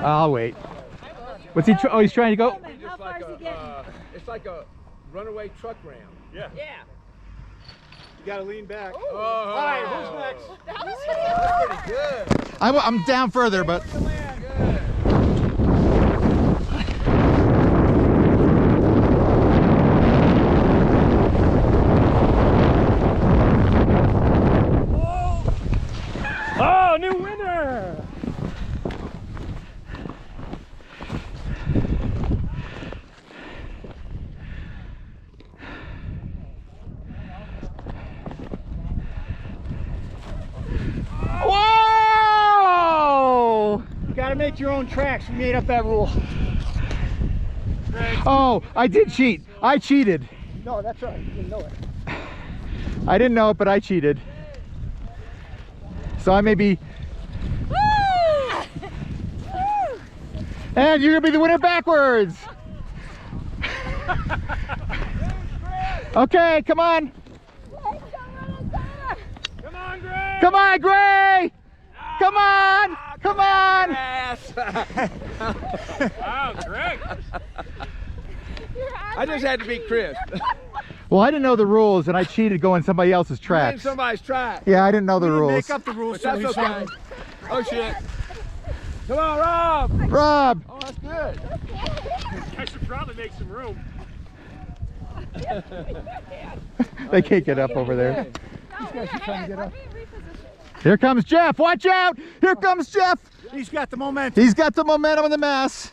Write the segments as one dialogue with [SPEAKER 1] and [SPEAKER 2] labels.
[SPEAKER 1] I'll wait. What's he? Oh, he's trying to go.
[SPEAKER 2] How far is he getting?
[SPEAKER 3] It's like a runaway truck ram.
[SPEAKER 4] Yeah.
[SPEAKER 2] Yeah.
[SPEAKER 4] You gotta lean back.
[SPEAKER 3] Oh.
[SPEAKER 4] All right, who's next?
[SPEAKER 2] That was
[SPEAKER 3] Pretty good.
[SPEAKER 1] I'm down further, but.
[SPEAKER 4] Oh, new winner!
[SPEAKER 1] Whoa!
[SPEAKER 4] You gotta make your own tracks. We made up that rule.
[SPEAKER 1] Oh, I did cheat. I cheated.
[SPEAKER 4] No, that's right. You didn't know it.
[SPEAKER 1] I didn't know it, but I cheated. So I may be. And you're gonna be the winner backwards. Okay, come on.
[SPEAKER 4] Come on, Gray!
[SPEAKER 1] Come on, Gray! Come on! Come on!
[SPEAKER 4] Wow, Greg!
[SPEAKER 3] I just had to be Chris.
[SPEAKER 1] Well, I didn't know the rules, and I cheated going somebody else's
[SPEAKER 3] In
[SPEAKER 1] tracks.
[SPEAKER 3] somebody's track.
[SPEAKER 1] Yeah, I didn't know the rules.
[SPEAKER 4] Make up the rules.
[SPEAKER 3] But that's okay. Oh shit. Come on, Rob.
[SPEAKER 1] Rob!
[SPEAKER 3] Oh, that's good.
[SPEAKER 4] I should probably make some room.
[SPEAKER 1] They can't get up over there.
[SPEAKER 4] These guys are trying to get up.
[SPEAKER 1] Here comes Jeff. Watch out! Here comes Jeff.
[SPEAKER 4] He's got the momentum.
[SPEAKER 1] He's got the momentum in the mass.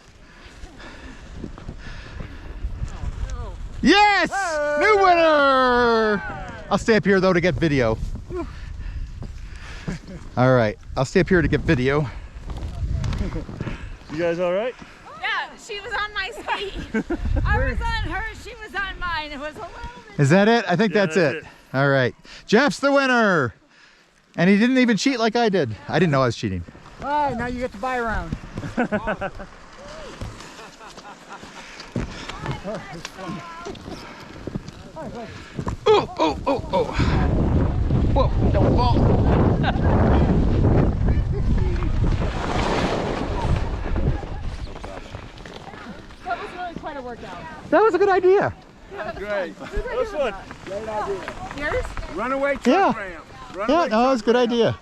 [SPEAKER 1] Yes! New winner! I'll stay up here though to get video. All right, I'll stay up here to get video.
[SPEAKER 4] You guys all right?
[SPEAKER 2] Yeah, she was on my ski. I was on her, she was on mine. It was a little bit.
[SPEAKER 1] Is that it? I think that's it. All right, Jeff's the winner. And he didn't even cheat like I did. I didn't know I was cheating.
[SPEAKER 4] All right, now you get to buy around.
[SPEAKER 1] Oh, oh, oh, oh. Whoa, don't fall.
[SPEAKER 2] That was really quite a workout.
[SPEAKER 1] That was a good idea.
[SPEAKER 3] Great.
[SPEAKER 4] This one.
[SPEAKER 2] Yours?
[SPEAKER 3] Runaway truck
[SPEAKER 1] Yeah.
[SPEAKER 3] ram.
[SPEAKER 1] Yeah, no, that was a good idea.